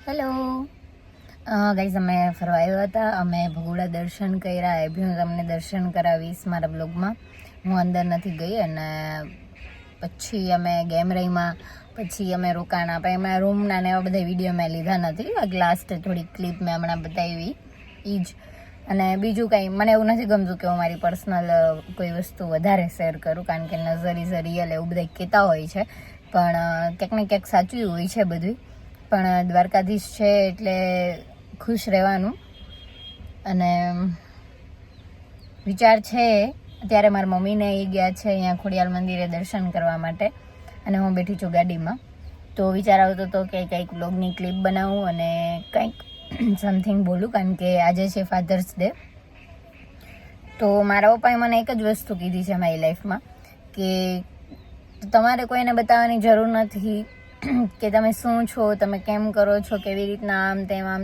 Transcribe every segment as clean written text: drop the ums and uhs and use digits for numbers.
Hello guys, અમે ફરવા આવ્યા હતા. અમે ભગોડા દર્શન કર્યા. એ બી હું તમને દર્શન કરાવીશ મારા બ્લોગમાં. હું અંદર નથી ગઈ અને પછી અમે ગેમ રહીમાં, પછી અમે રોકાણા. પણ એમાં રૂમના ને એવા બધા વિડીયો મેં લીધા નથી. લાસ્ટ થોડી ક્લિપ મેં હમણાં બતાવી એ જ. અને બીજું કંઈ મને એવું નથી ગમતું કે હું મારી પર્સનલ કોઈ વસ્તુ વધારે શેર કરું, કારણ કે નઝર ઇઝ અ રિયલ એવું બધા કહેતા હોય છે. પણ ક્યાંક ને ક્યાંક સાચું હોય છે બધું. પણ દ્વારકાધીશ છે એટલે ખુશ રહેવાનું. અને વિચાર છે અત્યારે મારા મમ્મીને એ ગયા છે અહીંયા ખોડિયાર મંદિરે દર્શન કરવા માટે, અને હું બેઠી છું ગાડીમાં. તો વિચાર આવતો હતો કે કંઈક વ્લોગની ક્લિપ બનાવું અને કંઈક સમથિંગ બોલું, કારણ કે આજે છે ફાધર્સ ડે. તો મારા પપ્પાએ મને એક જ વસ્તુ કીધી છે મારી લાઈફમાં કે તમારે કોઈને બતાવવાની જરૂર નથી કે તમે શું છો, તમે કેમ કરો છો, કેવી રીતના આમ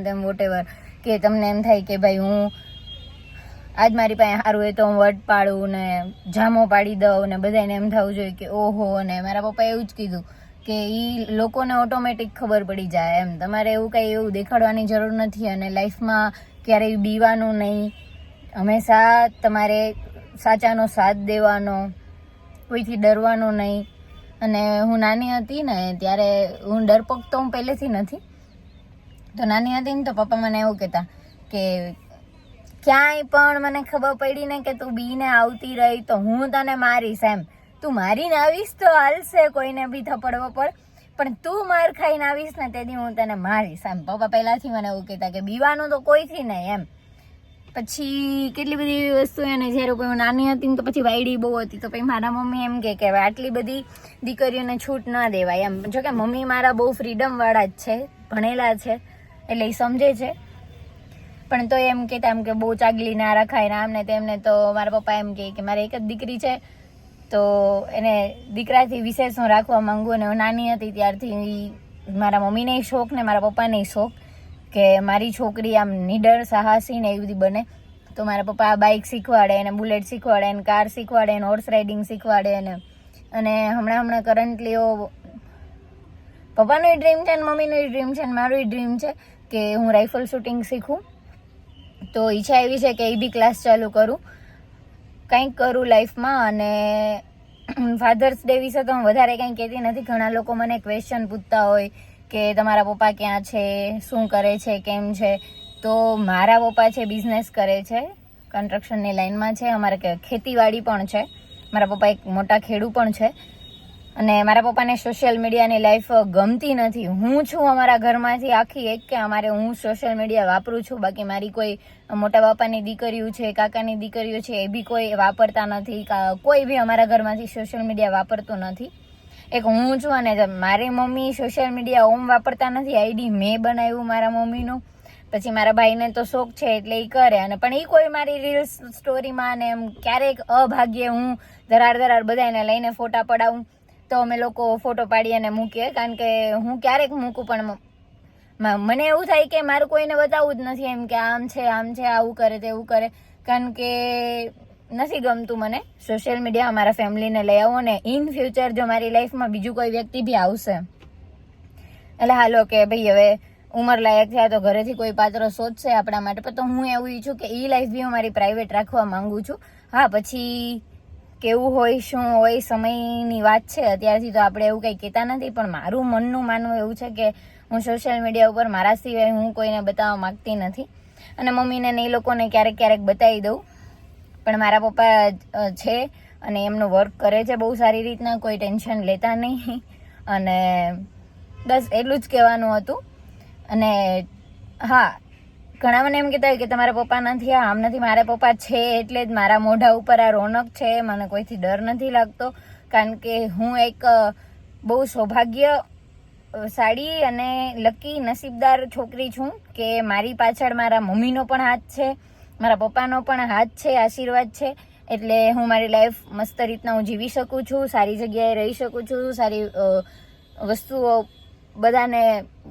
તેમ વોટેવર. કે તમને એમ થાય કે ભાઈ હું આજ મારી પાસે સારું હોય તો હું વટ પાડું ને જામો પાડી દઉં ને બધાને એમ થવું જોઈએ કે ઓહો. અને મારા પપ્પાએ એવું જ કીધું કે એ લોકોને ઓટોમેટિક ખબર પડી જાય એમ. તમારે એવું કંઈ એવું દેખાડવાની જરૂર નથી. અને લાઈફમાં ક્યારેય બીવાનું નહીં. હંમેશા તમારે સાચાનો સાથ દેવાનો, કોઈથી ડરવાનું નહીં. અને હું નાની હતી ને ત્યારે હું ડરપોક તો હું પહેલેથી નથી. તો નાની હતી ને તો પપ્પા મને એવું કહેતા કે ક્યાંય પણ મને ખબર પડી ને કે તું બીને આવતી રહી તો હું તને મારીશ એમ. તું મારીને આવીશ તો હાલશે, કોઈને બી થપડવો પડે, પણ તું માર ખાઈને આવીશ ને તેથી હું તને મારીશ એમ. પપ્પા પહેલાંથી મને એવું કહેતા કે બીવાનું તો કોઈથી નહીં એમ. પછી કેટલી બધી વસ્તુ એને જ્યારે હું નાની હતી ને તો પછી વાયડી બહુ હતી. તો પછી મારા મમ્મી એમ કે આટલી બધી દીકરીઓને છૂટ ના દેવાય એમ. જોકે મમ્મી મારા બહુ ફ્રીડમવાળા જ છે, ભણેલા છે એટલે એ સમજે છે. પણ તો એમ કહેતા એમ કે બહુ ચાગલી ના રખાય ને આમને તેમને. તો મારા પપ્પા એમ કે મારે એક જ દીકરી છે તો એને દીકરાથી વિશેષ હું રાખવા માંગુ. અને હું નાની હતી ત્યારથી મારા મમ્મીને શોખ ને મારા પપ્પાને શોખ કે મારી છોકરી આમ નીડર, સાહસી ને એવી બધી બને. તો મારા પપ્પા બાઇક શીખવાડે એને, બુલેટ શીખવાડે એને, કાર શીખવાડે એને, હોર્સ રાઇડિંગ શીખવાડે એને. અને હમણાં કરન્ટલી પપ્પાનું ડ્રીમ છે ને મમ્મીનું ડ્રીમ છે ને મારું ડ્રીમ છે કે હું રાઇફલ શૂટિંગ શીખું. તો ઈચ્છા એવી છે કે એ બી ક્લાસ ચાલુ કરું, કંઈક કરું લાઈફમાં. અને ફાધર્સ ડે વિશે તો હું વધારે કંઈ કહેતી નથી. ઘણા લોકો મને ક્વેશ્ચન પૂછતા હોય કે તમારા પપ્પા ક્યાં છે, શું કરે છે, કેમ છે. તો મારા પપ્પા છે બિઝનેસ કરે છે, કન્સ્ટ્રક્શનની લાઇનમાં છે. અમારે ખેતીવાડી પણ છે. મારા પપ્પા એક મોટા ખેડૂ પણ છે. અને મારા પપ્પાને સોશિયલ મીડિયાની લાઈફ ગમતી નથી. હું છું અમારા ઘરમાંથી આખી એક કે હું સોશિયલ મીડિયા વાપરું છું. બાકી મારી કોઈ મોટા બાપાની દીકરીઓ છે, કાકાની દીકરીઓ છે એ બી કોઈ વાપરતા નથી. કોઈ બી અમારા ઘરમાંથી સોશિયલ મીડિયા વાપરતું નથી. એક હું છું. અને મારી મમ્મી સોશિયલ મીડિયા વાપરતા નથી. આઈડી મેં બનાવ્યું મારા મમ્મીનું. પછી મારા ભાઈને તો શોખ છે એટલે એ કરે. અને પણ એ કોઈ મારી રીલ્સ સ્ટોરીમાં ને એમ ક્યારેક અભાગ્યે હું ધરાડ બધાને લઈને ફોટા પડાવું તો અમે લોકો ફોટો પાડી અને મૂકીએ. કારણ કે હું ક્યારેક મૂકું પણ મને એવું થાય કે મારું કોઈને બતાવવું જ નથી એમ કે આમ છે આવું કરે તેવું કરે. કારણ કે નથી ગમતું મને સોશિયલ મીડિયા. અમારા ફેમિલીને લઈ આવો ને ઇન ફ્યુચર જો મારી લાઈફમાં બીજું કોઈ વ્યક્તિ બી આવશે એટલે હાલો કે ભાઈ હવે ઉંમર લાયક થયા તો ઘરેથી કોઈ પાત્ર શોધશે આપણા માટે. તો હું એવું ઈચ્છું કે એ લાઈફ બી હું મારી પ્રાઇવેટ રાખવા માંગુ છું. હા, પછી કેવું હોય શું હોય સમયની વાત છે. અત્યારથી તો આપણે એવું કંઈ કહેતા નથી. પણ મારું મનનું માનવું એવું છે કે હું સોશિયલ મીડિયા ઉપર મારા સિવાય હું કોઈને બતાવવા માગતી નથી. અને મમ્મીને ને એ લોકોને ક્યારેક બતાવી દઉં. પણ મારા પપ્પા છે અને એમનું વર્ક કરે છે બહુ સારી રીતના, કોઈ ટેન્શન લેતા નહીં. અને બસ એટલું જ કહેવાનું હતું. અને હા, ઘણા મને એમ કહેતા હોય કે તમારા પપ્પા નથી, આમ નથી. મારા પપ્પા છે એટલે જ મારા મોઢા ઉપર આ રોનક છે. મને કોઈથી ડર નથી લાગતો. કારણ કે હું એક બહુ સૌભાગ્યશાળી અને લકી નસીબદાર છોકરી છું કે મારી પાછળ મારા મમ્મીનો પણ હાથ છે, મારા પપ્પાનો પણ હાથ છે, આશીર્વાદ છે. એટલે હું મારી લાઈફ મસ્ત રીતના હું જીવી શકું છું, સારી જગ્યાએ રહી શકું છું, સારી વસ્તુઓ બધાને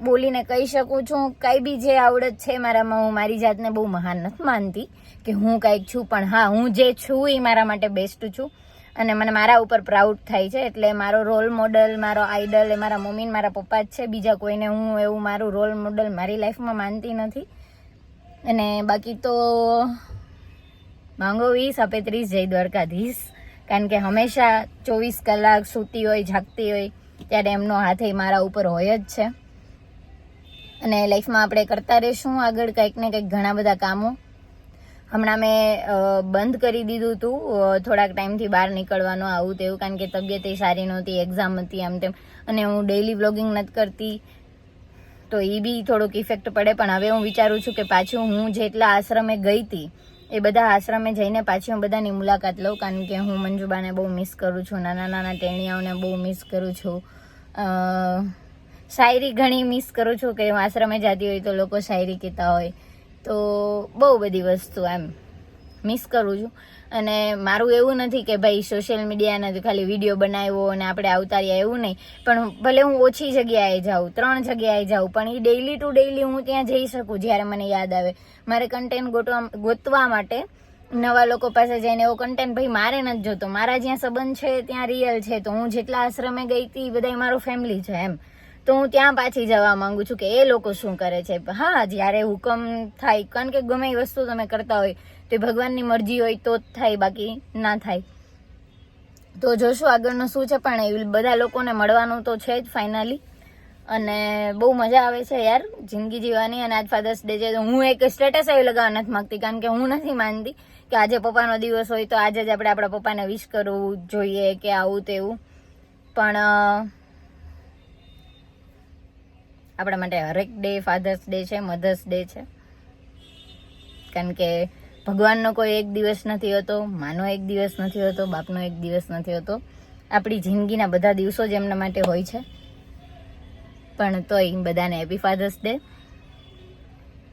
બોલીને કહી શકું છું. કાંઈ બી જે આવડત છે મારામાં, હું મારી જાતને બહુ મહાન નથી માનતી કે હું કાંઈક છું. પણ હા, હું જે છું એ મારા માટે બેસ્ટ છું. અને મને મારા ઉપર પ્રાઉડ થાય છે. એટલે મારો રોલ મોડલ, મારો આઈડલ એ મારા મમ્મી ને મારા પપ્પા જ છે. બીજા કોઈને હું એવું મારું રોલ મોડલ મારી લાઈફમાં માનતી નથી. અને બાકી તો માંગો 20 આપે 30 જય દ્વારકાધીશ. કારણ કે હંમેશા 24 કલાક સૂતી હોય, જાગતી હોય ત્યારે એમનો હાથ મારા ઉપર હોય જ છે. અને લાઈફમાં આપણે કરતા રહીશું આગળ કંઈક ને કંઈક ઘણા બધા કામો. હમણાં મેં બંધ કરી દીધું હતું થોડાક ટાઈમથી બહાર નીકળવાનું આવું તેવું, કારણ કે તબિયત સારી નહોતી, એક્ઝામ હતી આમ તેમ, અને હું ડેઈલી વ્લોગિંગ નથી કરતી તો એ બી થોડુંક ઇફેક્ટ પડે. પણ હવે હું વિચારું છું કે પાછું હું જેટલા આશ્રમે ગઈ હતી એ બધા આશ્રમે જઈને પાછી હું બધાની મુલાકાત લઉં, કારણ કે હું મંજુબાને બહુ મિસ કરું છું, નાના નાના ટેણિયાઓને બહુ મિસ કરું છું, શાયરી ઘણી મિસ કરું છું કે હું આશ્રમે જતી હોય તો લોકો શાયરી કહેતા હોય, તો બહુ બધી વસ્તુ એમ મિસ કરું છું. અને મારું એવું નથી કે ભાઈ સોશિયલ મીડિયાના ખાલી વિડીયો બનાવ્યો અને આપણે આવતા રહ્યા એવું નહીં, પણ ભલે હું ઓછી જગ્યાએ જાઉં, 3 જગ્યાએ જાઉં, પણ એ ડેઈલી ટુ ડેઈલી હું ત્યાં જઈ શકું જ્યારે મને યાદ આવે. મારે કન્ટેન્ટ ગોતવા માટે નવા લોકો પાસે જઈને એવો કન્ટેન્ટ ભાઈ મારે નથી જોતો. મારા જ્યાં સંબંધ છે ત્યાં રિયલ છે. તો હું જેટલા આશ્રમે ગઈ હતી બધા મારો ફેમિલી છે એમ, તો હું ત્યાં પાછી જવા માંગુ છું કે એ લોકો શું કરે છે. હા, જ્યારે હુકમ થાય, કારણ કે ગમે એ વસ્તુ તમે કરતા હોય તો ભગવાનની મરજી હોય તો જ થાય, બાકી ના થાય. તો જોશું આગળનું શું છે. પણ એ બધા લોકોને મળવાનું તો છે જ ફાઇનલી. અને બહુ મજા આવે છે યાર જિંદગી જીવવાની. અને આજ ફાધર્સ ડે છે તો હું એક સ્ટેટસ એવું લગાવવા નથી માંગતી, કારણ કે હું નથી માનતી કે આજે પપ્પાનો દિવસ હોય તો આજે જ આપણે આપણા પપ્પાને વિશ કરવું જોઈએ કે આવું તેવું. પણ આપણા માટે હરેક ડે ફાધર્સ ડે છે, મધર્સ ડે છે, કારણ કે ભગવાનનો કોઈ એક દિવસ નથી હોતો, માનો એક દિવસ નથી હોતો, બાપનો એક દિવસ નથી હોતો. આપણી જિંદગીના બધા દિવસો જ એમના માટે હોય છે. પણ તોય બધાને હેપી ફાધર્સ ડે.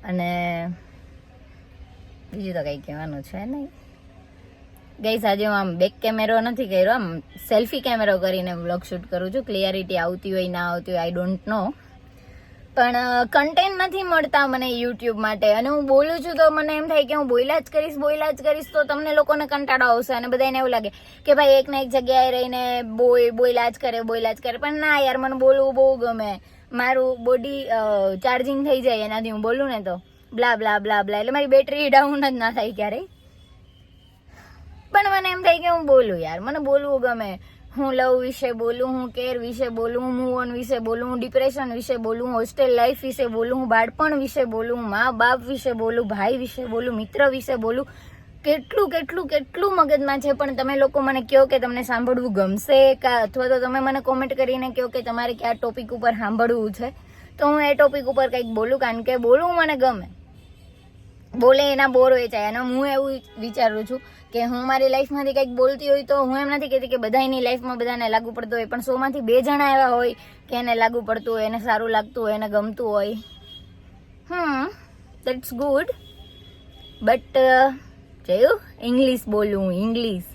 અને બીજું તો કંઈ કહેવાનું છે નહીં ગાઈસ. આજે હું આમ બેક કેમેરો નથી કર્યો, આમ સેલ્ફી કેમેરો કરીને વ્લોગ શૂટ કરું છું. ક્લિયરિટી આવતી હોય ના આવતી હોય આઈ ડોન્ટ નો, પણ કન્ટેન્ટ નથી મળતા મને યુટ્યુબ માટે. અને હું બોલું છું તો મને એમ થાય કે હું બોલ્યા જ કરીશ તો તમને લોકોને કંટાળો આવશે અને બધાને એવું લાગે કે ભાઈ એક ને એક જગ્યાએ રહીને બોલ્યા જ કરે. પણ ના યાર, મને બોલવું બહુ ગમે. મારું બોડી ચાર્જિંગ થઈ જાય એનાથી હું બોલું ને તો બ્લા બ્લા બ્લા બ્લા, એટલે મારી બેટરી ડાઉન જ ના થાય ક્યારેય. પણ મને એમ થાય કે હું બોલું યાર, મને બોલવું ગમે. હું લવ વિશે બોલું, હું કેર વિશે બોલું, હું મૂવ ઓન વિશે બોલું, હું ડિપ્રેશન વિશે બોલું, હું હોસ્ટેલ લાઈફ વિશે બોલું, હું બાળપણ વિશે બોલું, હું મા બાપ વિશે બોલું, ભાઈ વિશે બોલું, મિત્ર વિશે બોલું. કેટલું મગજમાં છે. પણ તમે લોકો મને કહો કે તમને સાંભળવું ગમશે અથવા તો તમે મને કોમેન્ટ કરીને કહો કે તમારે કયા ટોપિક ઉપર સાંભળવું છે, તો હું એ ટોપિક ઉપર કંઈક બોલું, કારણ કે બોલવું મને ગમે. બોલે એના બોર વેચાય. અને હું એવું વિચારું છું કે હું મારી લાઈફમાંથી કંઈક બોલતી હોય તો હું એમ નથી કહેતી કે બધાની લાઈફમાં બધાને લાગુ પડતું હોય, પણ 100 માંથી 2 જણા એવા હોય કે એને લાગુ પડતું હોય, એને સારું લાગતું હોય, એને ગમતું હોય. That's good. બટ જોયું ઇંગ્લિશ બોલું, ઇંગ્લિશ.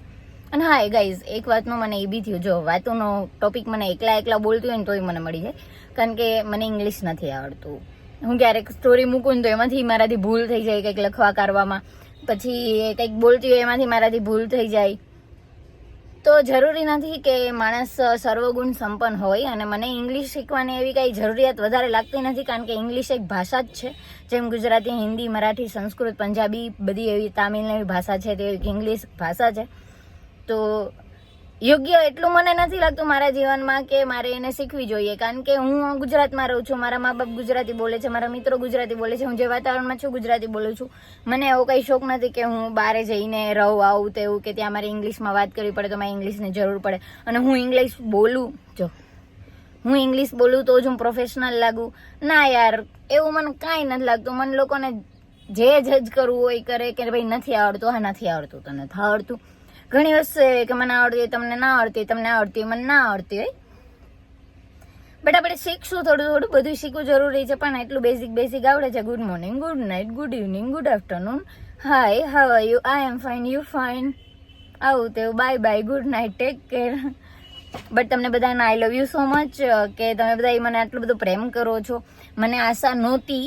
અને હા ગાઈઝ, એક વાતનું મને એ બી થયું, જો વાતોનો ટોપિક મને એકલા બોલતી હોય ને તોય મને મળી જાય, કારણ કે મને ઇંગ્લિશ નથી આવડતું. હું ક્યારેક સ્ટોરી મૂકું ને તો એમાંથી મારાથી ભૂલ થઈ જાય, કંઈક લખવા કરવામાં, પછી કંઈક બોલતી હોય એમાંથી મારાથી ભૂલ થઈ જાય. તો જરૂરી નથી કે માણસ સર્વગુણ સંપન્ન હોય. અને મને ઇંગ્લિશ શીખવાની એવી કાંઈ જરૂરિયાત વધારે લાગતી નથી, કારણ કે ઇંગ્લિશ એક ભાષા જ છે. જેમ ગુજરાતી, હિન્દી, મરાઠી, સંસ્કૃત, પંજાબી, બધી એવી તામિલની એવી ભાષા છે, તે ઇંગ્લિશ ભાષા છે. તો યોગ્ય એટલું મને નથી લાગતું મારા જીવનમાં કે મારે એને શીખવી જોઈએ, કારણ કે હું ગુજરાતમાં રહું છું, મારા મા બાપ ગુજરાતી બોલે છે, મારા મિત્રો ગુજરાતી બોલે છે, હું જે વાતાવરણમાં છું ગુજરાતી બોલું છું. મને એવો કંઈ શોખ નથી કે હું બહાર જઈને રહું આવું તેવું, કે ત્યાં મારે ઇંગ્લિશમાં વાત કરવી પડે તો મારે ઇંગ્લિશની જરૂર પડે. અને હું ઇંગ્લિશ બોલું તો જ હું પ્રોફેશનલ લાગું. ના યાર, એવું મને કાંઈ નથી લાગતું. મને લોકોને જે જજ કરવું હોય કરે કે ભાઈ નથી આવડતું, હા નથી આવડતું તો નથી આવડતું. ઘણી વસ્તુ કે મને આવડતી હોય, તમને ના આવડતી હોય, તમને આવડતી હોય, મને ના આવડતી હોય. બટ આપણે શીખશું, થોડું બધું શીખવું જરૂરી છે. પણ એટલું બેઝિક આવડે છે. Good morning, good night, good evening, good afternoon, hi, how are you, I am fine, you fine, આવું તેવું, bye bye, good night, take care. But તમને બધાને આઈ લવ યુ સો મચ કે તમે બધા મને આટલું બધું પ્રેમ કરો છો. મને આશા નહોતી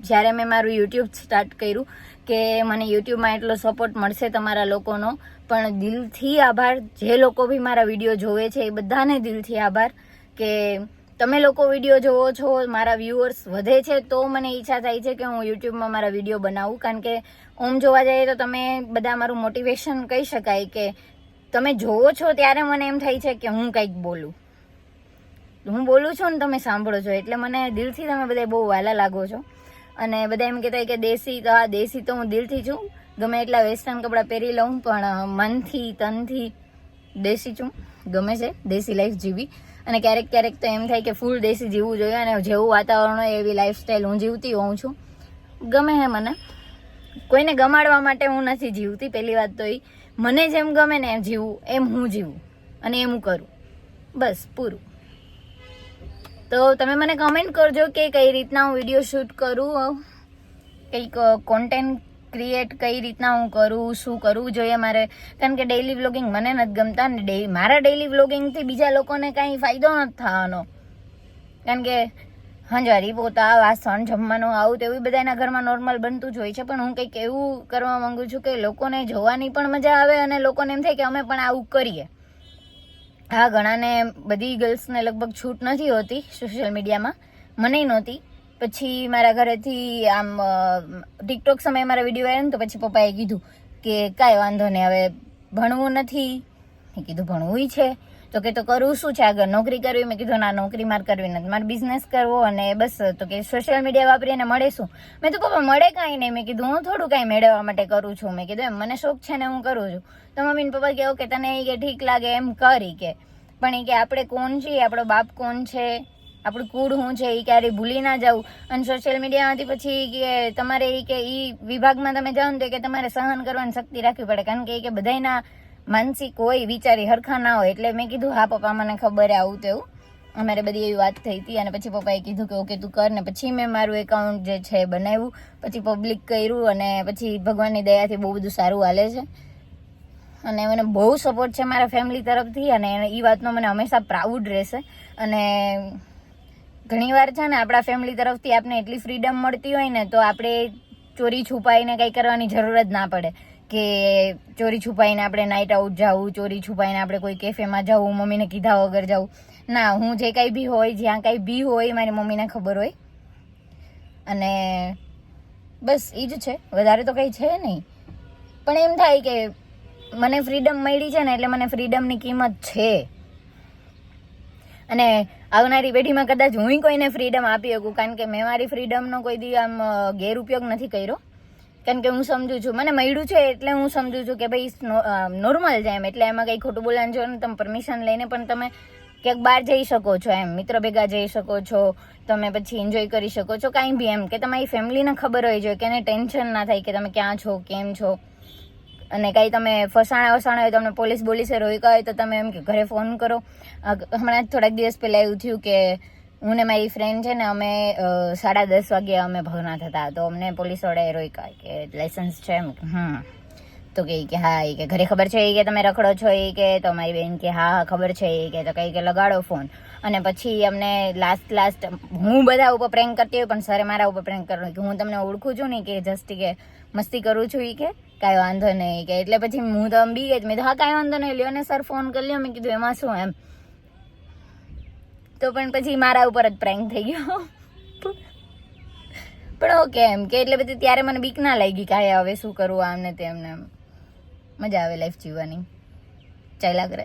જ્યારે મેં મારું યુટ્યુબ સ્ટાર્ટ કર્યું કે મને યુટ્યુબમાં એટલો સપોર્ટ મળશે તમારા લોકોનો, પણ દિલથી આભાર. જે લોકો બી મારા વિડીયો જોવે છે એ બધાને દિલથી આભાર કે તમે લોકો વિડીયો જોવો છો, મારા વ્યુઅર્સ વધે છે તો મને ઈચ્છા થાય છે કે હું યુટ્યુબમાં મારા વિડીયો બનાવું. કારણ કે ઓમ જોવા જઈએ તો તમે બધા મારું મોટિવેશન કહી શકાય કે તમે જોવો છો ત્યારે મને એમ થાય છે કે હું કંઈક બોલું. હું બોલું છું ને તમે સાંભળો છો એટલે મને દિલથી તમે બધા બહુ વહાલા લાગો છો. અને બધા એમ કહેતા કે દેશી તો દેશી તો હું દિલથી છું. ગમે એટલા વેસ્ટર્ન કપડાં પહેરી લઉં પણ મનથી તનથી દેશી છું. ગમે છે દેશી લાઈફ જીવી. અને ક્યારેક ક્યારેક તો એમ થાય કે ફૂલ દેશી જીવવું જોઈએ અને જેવું વાતાવરણ હોય એવી લાઈફસ્ટાઈલ હું જીવતી હોઉં છું. ગમે છે મને. કોઈને ગમાડવા માટે હું નથી જીવતી. પહેલી વાત તો એ મને જેમ ગમે ને એમ જીવવું એમ હું જીવું અને એમ હું કરું. બસ પૂરું. તો તમે મને કમેન્ટ કરજો કે કઈ રીતના હું વિડીયો શૂટ કરું, કંઈક કોન્ટેન્ટ ક્રિએટ કઈ રીતના હું કરું, શું કરવું જોઈએ મારે. કારણ કે ડેઇલી વ્લોગિંગ મને નથી ગમતા ને મારા ડેઇલી વ્લોગિંગથી બીજા લોકોને કાંઈ ફાયદો નથી થવાનો. કારણ કે હંજવારી પોતા વાસણ જમવાનું આવું તેવું બધાના ઘરમાં નોર્મલ બનતું જ હોય છે, પણ હું કંઈક એવું કરવા માંગુ છું કે લોકોને જોવાની પણ મજા આવે અને લોકોને એમ થાય કે અમે પણ આવું કરીએ. હા, ઘણાને બધી ગર્લ્સને લગભગ છૂટ નથી હોતી સોશિયલ મીડિયામાં, મને નહોતી. પછી મારા ઘરેથી આમ ટિકટોક સમયે મારા વિડીયો આવ્યો ને તો પછી પપ્પાએ કીધું કે કાંઈ વાંધો નહીં, હવે ભણવું નથી. મેં કીધું ભણવું છે તો કે તો કરવું શું છે આગળ, નોકરી કરવી? મેં કીધું ના, નોકરી મારે કરવી નથી, મારે બિઝનેસ કરવો અને બસ. તો કે સોશિયલ મીડિયા વાપરીને મળે શું? મેં તો પપ્પા મળે કાંઈ નહીં. મેં કીધું હું થોડું કાંઈ મેળવવા માટે કરું છું. મેં કીધું એમ મને શોખ છે ને હું કરું છું. તો મમ્મી ને પપ્પા કહે કે તને એ કે ઠીક લાગે એમ કરી કે, પણ એ કે આપણે કોણ છીએ, આપણો બાપ કોણ છે, આપણું કુળ શું છે એ ક્યારેય ભૂલી ના જવું. અને સોશિયલ મીડિયામાંથી પછી કે તમારે એ કે એ વિભાગમાં તમે જાઓ ને તો કે તમારે સહન કરવાની શક્તિ રાખવી પડે. કારણ કે એ કે બધાના માનસિક હોય, વિચારી હરખા ના હોય. એટલે મેં કીધું હા પપ્પા મને ખબર આવું તેવું. અમારે બધી એવી વાત થઈ હતી અને પછી પપ્પાએ કીધું કે ઓકે તું કર. ને પછી મેં મારું એકાઉન્ટ જે છે બનાવ્યું, પછી પબ્લિક કર્યું અને પછી ભગવાનની દયાથી બહુ બધું સારું હાલે છે. અને મને બહુ સપોર્ટ છે મારા ફેમિલી તરફથી અને એ વાતનો મને હંમેશા પ્રાઉડ રહેશે. અને ઘણી વાર છે ને આપણા ફેમિલી તરફથી આપણે એટલી ફ્રીડમ મળતી હોય ને તો આપણે ચોરી છુપાઈને કંઈ કરવાની જરૂર જ ના પડે કે ચોરી છુપાઈને આપણે નાઇટ આઉટ જવું, ચોરી છુપાઈને આપણે કોઈ કેફેમાં જવું, મમ્મીને કીધા વગર જવું. ના, હું જે કંઈ બી હોય, જ્યાં કંઈ બી હોય મારી મમ્મીને ખબર હોય. અને બસ એ જ છે, વધારે તો કંઈ છે નહીં. પણ એમ થાય કે મને ફ્રીડમ મળી છે ને એટલે મને ફ્રીડમની કિંમત છે. અને આવનારી પેઢીમાં કદાચ હું કોઈને ફ્રીડમ આપી શકું. કારણ કે મેં મારી ફ્રીડમનો કોઈ દી આમ ગેરઉપયોગ નથી કર્યો. કારણ કે હું સમજુ છું મને મળ્યું છે એટલે હું સમજુ છું કે ભાઈ નોર્મલ છે એમ. એટલે એમાં કંઈ ખોટું બોલવાનું જો ને તમે પરમિશન લઈને પણ તમે ક્યાંક બહાર જઈ શકો છો એમ, મિત્ર ભેગા જઈ શકો છો, તમે પછી એન્જોય કરી શકો છો કાંઈ બી એમ. કે તમારી ફેમિલીને ખબર હોય જોઈએ કે એને ટેન્શન ના થાય કે તમે ક્યાં છો, કેમ છો. અને કાંઈ તમે ફસાણા હોય, તમને પોલીસ બોલીસે રોક્યા હોય તો તમે એમ કે ઘરે ફોન કરો. હમણાં જ થોડાક દિવસ પહેલાં એવું થયું કે હું ને મારી ફ્રેન્ડ છે ને અમે 10:30 વાગે અમે ભવના થતા તો અમને પોલીસવાળાએ રોક્યા કે લાઇસન્સ છે એમ. તો કે હા, એ કે ઘરે ખબર છે એ કે તમે રખડો છો એ કે. તો મારી બેન કે હા ખબર છે એ કે. તો કંઈ કે લગાડો ફોન. અને પછી અમને લાસ્ટ હું બધા ઉપર પ્રેન્ક કરતી હોય પણ સરે મારા ઉપર પ્રેન્ક કરવાનું કે હું તમને ઓળખું છું ને કે જસ્ટ કે મસ્તી કરું છું એ કે કાંઈ વાંધો નહીં કે. એટલે પછી હું તો બી ગઈ. મેં તો હા કાંઈ વાંધો નહીં, લ્યો ને સર ફોન કરી લ્યો. મેં કીધું એમાં શું એમ. તો પણ પછી મારા ઉપર જ પ્રેન્ક થઈ ગયો. પણ ઓકે એમ કે એટલે પછી ત્યારે મને બીક ના લાગી કાંઈ હવે શું કરવું આમ ને તેમને. મજા આવે લાઈફ જીવવાની, ચાલ્યા કરે.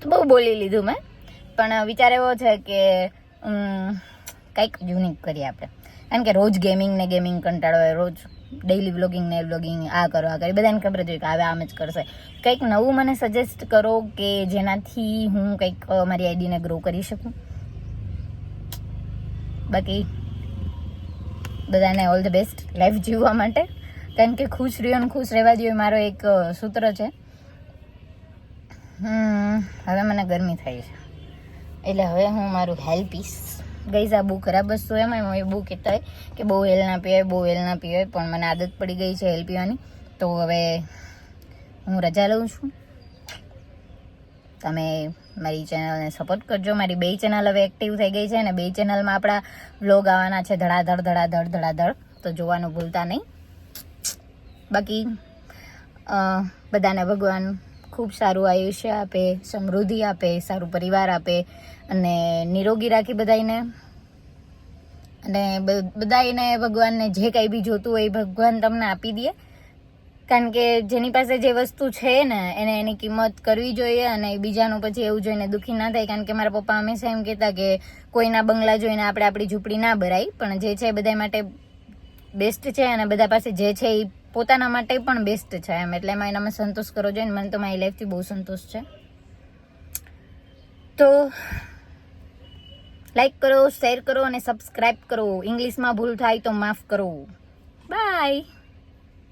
તો બહુ બોલી લીધું મેં, પણ વિચાર એવો છે કે કંઈક યુનિક કરીએ આપણે. કારણ કે રોજ ગેમિંગ ને ગેમિંગ કંટાળો હોય, રોજ ડેઇલી વ્લોગિંગ ને વ્લોગિંગ આ કરો આ કરી. બધાને ખબર જ હોય કે હવે આમ જ કરશે. કંઈક નવું મને સજેસ્ટ કરો કે જેનાથી હું કંઈક મારી આઈડીને ગ્રો કરી શકું. બાકી બધાને ઓલ ધ બેસ્ટ લાઈફ જીવવા માટે. કારણ કે ખુશ રહ્યો ને ખુશ રહેવા દો મારો એક સૂત્ર છે. હવે મને ગરમી થાય છે એટલે હવે હું મારું હેલ પીસ. ગઈ આ બહુ ખરાબ વસ્તુ એમાં મમ્મી બહુ કહેતા હોય કે બહુ હેલ ના પીવાય, બહુ હેલ ના પીવાય, પણ મને આદત પડી ગઈ છે હેલ પીવાની. તો હવે હું રજા લઉં છું. તમે મારી ચેનલને સપોર્ટ કરજો. મારી 2 ચેનલ હવે એક્ટિવ થઈ ગઈ છે અને 2 ચેનલમાં આપણા વ્લોગ આવવાના છે ધડાધડ, તો જોવાનું ભૂલતા નહીં. બાકી બધાને ભગવાન ખૂબ સારું આયુષ્ય આપે, સમૃદ્ધિ આપે, સારું પરિવાર આપે અને નિરોગી રાખી બધાને. અને બધાને ભગવાનને જે કંઈ બી જોતું હોય એ ભગવાન તમને આપી દે, કારણ કે જેની પાસે જે વસ્તુ છે ને એને એની કિંમત કરવી જોઈએ અને બીજાનું પછી એવું જોઈને દુઃખી ના થાય. કારણ કે મારા પપ્પા હંમેશા એમ કહેતા કે કોઈના બંગલા જોઈને આપણે આપણી ઝૂંપડી ના ભરાય, પણ જે છે બધા માટે બેસ્ટ છે અને બધા પાસે જે છે એ પોતાના માટે પણ બેસ્ટ છે એમ. એટલે એમાં એનામાં સંતોષ કરવો જોઈએ. મને તો મારી લાઈફથી બહુ સંતોષ છે. તો લાઈક કરો, શેર કરો અને સબસ્ક્રાઈબ કરો. ઇંગ્લિશમાં ભૂલ થાય તો માફ કરો. બાય.